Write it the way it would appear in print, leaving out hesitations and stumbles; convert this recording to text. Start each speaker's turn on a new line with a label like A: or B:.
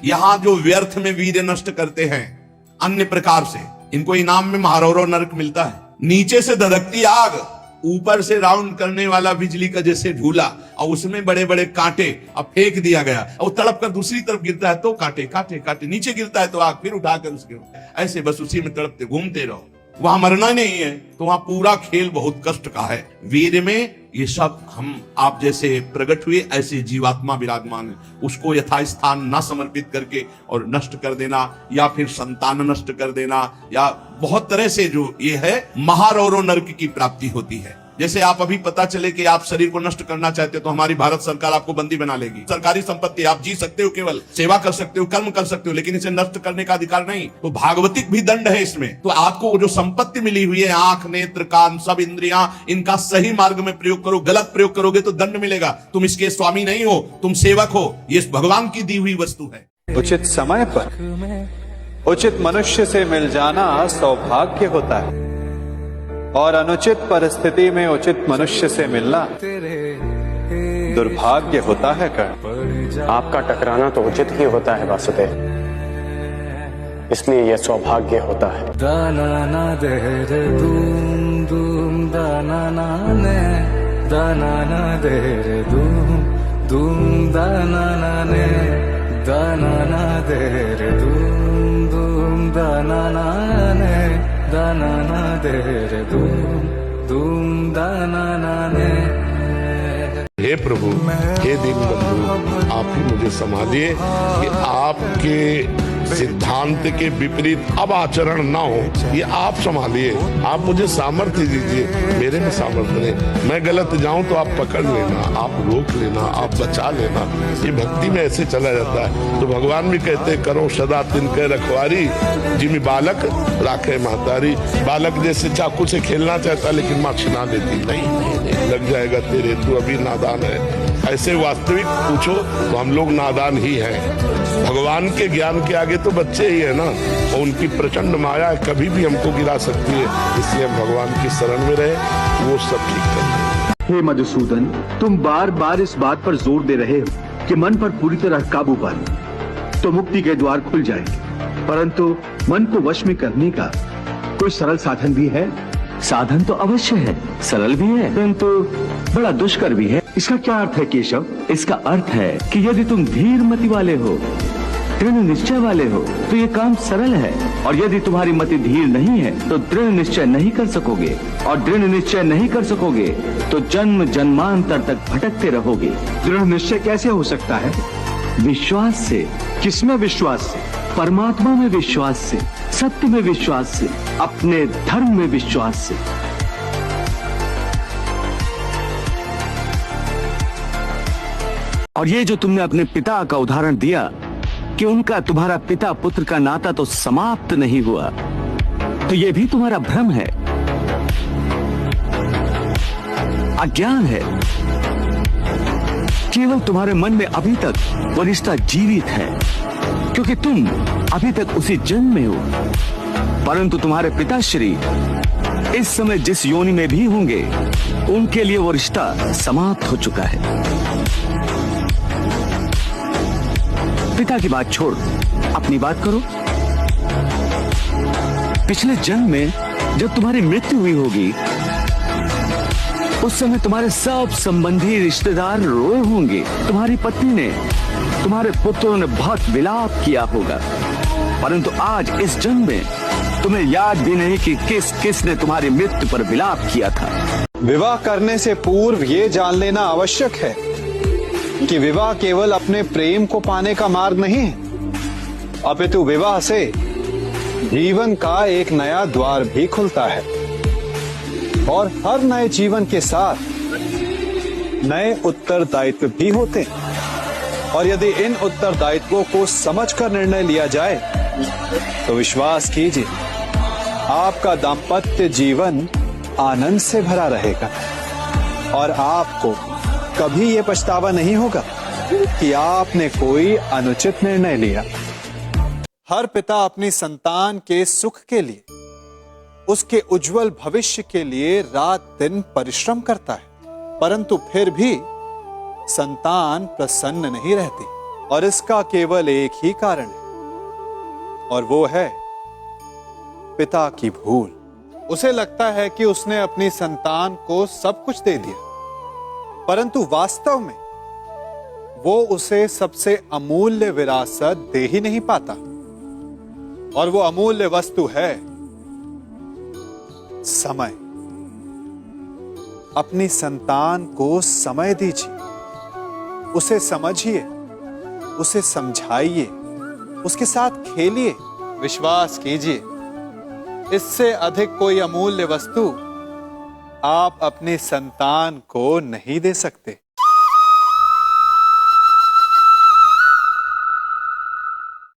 A: यहाँ जो व्यर्थ में वीर्य नष्ट करते हैं अन्य प्रकार से, इनको इनाम में महारौरव नरक मिलता है। नीचे से धधकती आग, ऊपर से राउंड करने वाला बिजली का जैसे झूला, और उसमें बड़े बड़े कांटे, अब फेंक दिया गया और तड़प कर दूसरी तरफ गिरता है तो कांटे कांटे कांटे, नीचे गिरता है तो आग, फिर उठाकर उसके ऐसे बस उसी में तड़पते घूमते रहो। वहां मरना नहीं है, तो वहां पूरा खेल बहुत कष्ट का है। वीर में ये सब हम आप जैसे प्रकट हुए ऐसे जीवात्मा विराजमान है, उसको यथास्थान न समर्पित करके और नष्ट कर देना, या फिर संतान नष्ट कर देना, या बहुत तरह से जो ये है महारौरव नरक की प्राप्ति होती है। जैसे आप अभी पता चले कि आप शरीर को नष्ट करना चाहते हो तो हमारी भारत सरकार आपको बंदी बना लेगी। सरकारी संपत्ति आप जी सकते हो, केवल सेवा कर सकते हो, कर्म कर सकते हो, लेकिन इसे नष्ट करने का अधिकार नहीं। तो भागवतिक भी दंड है इसमें। तो आपको जो संपत्ति मिली हुई है, आंख, नेत्र, कान, सब इंद्रियां, इनका सही मार्ग में प्रयोग करो। गलत प्रयोग करोगे तो दंड मिलेगा। तुम इसके स्वामी नहीं हो, तुम सेवक हो। ये भगवान की दी हुई वस्तु है।
B: उचित समय पर उचित मनुष्य से मिल जाना सौभाग्य होता है, और अनुचित परिस्थिति में उचित मनुष्य से मिलना दुर्भाग्य होता है। कर्ण,
C: आपका टकराना तो उचित ही होता है वासुदेव, इसलिए यह सौभाग्य होता है।
D: दाना दे रे धूम धूम, दाना ने दाना दे रे धूम धूम, दाना ने दाना दे रे धूम धूम, दाना ने दाना दे रे धूम धूम, दाना ने।
E: हे प्रभु, हे दीन बंधु, आप ही मुझे संभालिए कि आपके सिद्धांत के विपरीत अब आचरण ना हो। ये आप संभालिए, आप मुझे सामर्थ्य दीजिए। मेरे में सामर्थ्य नहीं, मैं गलत जाऊं तो आप पकड़ लेना, आप रोक लेना, आप बचा लेना। ये भक्ति में ऐसे चला जाता है। तो भगवान भी कहते करो सदा तिनके रखवारी, जिमी बालक राखे महतारी। बालक जैसे चाकू से खेलना चाहता लेकिन माँ छिना देती, नहीं लग जाएगा तेरे, तू अभी नादान है। ऐसे वास्तविक पूछो तो हम लोग नादान ही हैं। भगवान के ज्ञान के आगे तो बच्चे ही है ना, और उनकी प्रचंड माया कभी भी हमको गिरा सकती है। इसलिए हम भगवान की शरण में रहे, वो सब ठीक कर।
F: हे मधुसूदन, तुम बार बार इस बात पर जोर दे रहे हो कि मन पर पूरी तरह काबू पालो तो मुक्ति के द्वार खुल जाएंगे, परंतु मन को वश में करने का कोई सरल साधन भी है?
G: साधन तो अवश्य है, सरल भी है, परंतु बड़ा दुष्कर भी है।
F: इसका क्या अर्थ है केशव?
G: इसका अर्थ है कि यदि तुम धीर मति वाले हो, दृढ़ निश्चय वाले हो, तो ये काम सरल है। और यदि तुम्हारी मति धीर नहीं है तो दृढ़ निश्चय नहीं कर सकोगे, और दृढ़ निश्चय नहीं कर सकोगे तो जन्म जन्मांतर तक भटकते रहोगे।
F: दृढ़ निश्चय कैसे हो सकता है?
G: विश्वास से।
F: किसमें विश्वास से?
G: परमात्मा में विश्वास से, सत्य में विश्वास से, अपने धर्म में विश्वास से। और ये जो तुमने अपने पिता का उदाहरण दिया कि उनका तुम्हारा पिता पुत्र का नाता तो समाप्त नहीं हुआ, तो ये भी तुम्हारा भ्रम है, अज्ञान है। केवल तुम्हारे मन में अभी तक वो रिश्ता जीवित है, क्योंकि तुम अभी तक उसी जन्म में हो। परंतु तुम्हारे पिताश्री इस समय जिस योनि में भी होंगे, उनके लिए वो रिश्ता समाप्त हो चुका है। पिता की बात छोड़, अपनी बात करो। पिछले जन्म में जब तुम्हारी मृत्यु हुई होगी, उस समय तुम्हारे सब संबंधी रिश्तेदार रोए होंगे। तुम्हारी पत्नी ने, तुम्हारे पुत्रों ने बहुत विलाप किया होगा, परंतु आज इस जन्म में तुम्हें याद भी नहीं कि किस किस ने तुम्हारी मृत्यु पर विलाप किया था।
B: विवाह करने से पूर्व ये जान लेना आवश्यक है कि विवाह केवल अपने प्रेम को पाने का मार्ग नहीं है, अपितु विवाह से जीवन का एक नया द्वार भी खुलता है, और हर नए जीवन के साथ नए उत्तरदायित्व भी होते हैं। और यदि इन उत्तरदायित्वों को समझकर निर्णय लिया जाए तो विश्वास कीजिए, आपका दाम्पत्य जीवन आनंद से भरा रहेगा, और आपको कभी ये पछतावा नहीं होगा कि आपने कोई अनुचित निर्णय लिया। हर पिता अपनी संतान के सुख के लिए, उसके उज्जवल भविष्य के लिए रात दिन परिश्रम करता है, परंतु फिर भी संतान प्रसन्न नहीं रहती। और इसका केवल एक ही कारण है, और वो है पिता की भूल। उसे लगता है कि उसने अपनी संतान को सब कुछ दे दिया, परंतु वास्तव में वो उसे सबसे अमूल्य विरासत दे ही नहीं पाता, और वो अमूल्य वस्तु है समय। अपनी संतान को समय दीजिए, उसे समझिए, उसे समझाइए, उसके साथ खेलिए। विश्वास कीजिए, इससे अधिक कोई अमूल्य वस्तु आप अपनी संतान को नहीं दे सकते।